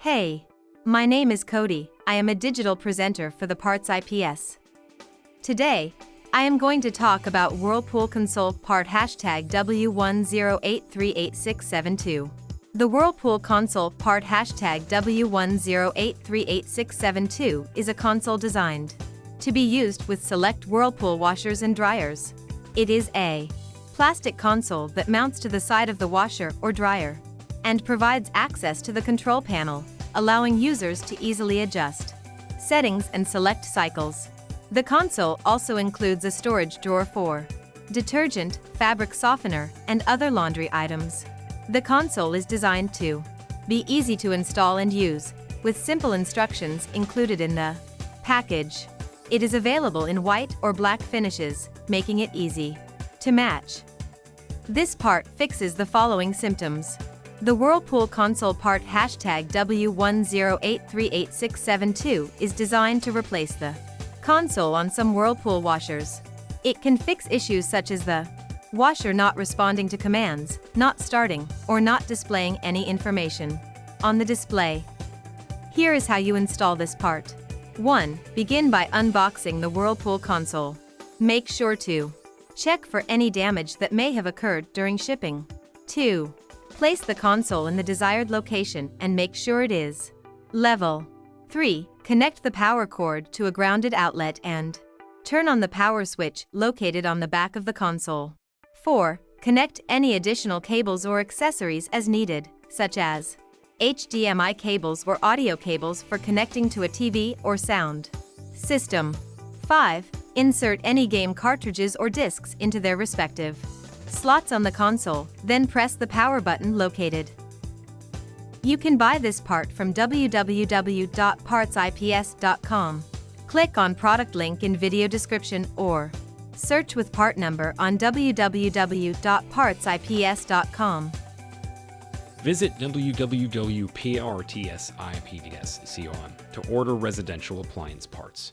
Hey, my name is Cody. I am a digital presenter for the PartsIPS. Today, I am going to talk about Whirlpool Console part #W10838672. The Whirlpool Console part #W10838672 is a console designed to be used with select Whirlpool washers and dryers. It is a plastic console that mounts to the side of the washer or dryer and provides access to the control panel, allowing users to easily adjust settings and select cycles. The console also includes a storage drawer for detergent, fabric softener, and other laundry items. The console is designed to be easy to install and use, with simple instructions included in the package. It is available in white or black finishes, making it easy to match. This part fixes the following symptoms. The Whirlpool Console part #W10838672 is designed to replace the console on some Whirlpool washers. It can fix issues such as the washer not responding to commands, not starting, or not displaying any information on the display. Here is how you install this part. 1. Begin by unboxing the Whirlpool console. Make sure to check for any damage that may have occurred during shipping. 2. Place the console in the desired location and make sure it is level. 3. Connect the power cord to a grounded outlet and turn on the power switch located on the back of the console. 4. Connect any additional cables or accessories as needed, such as HDMI cables or audio cables for connecting to a TV or sound system. 5. Insert any game cartridges or discs into their respective slots on the console, then press the power button located. You can buy this part from www.partsips.com. Click on product link in video description or search with part number on www.partsips.com. Visit www.partsips.com to order residential appliance parts.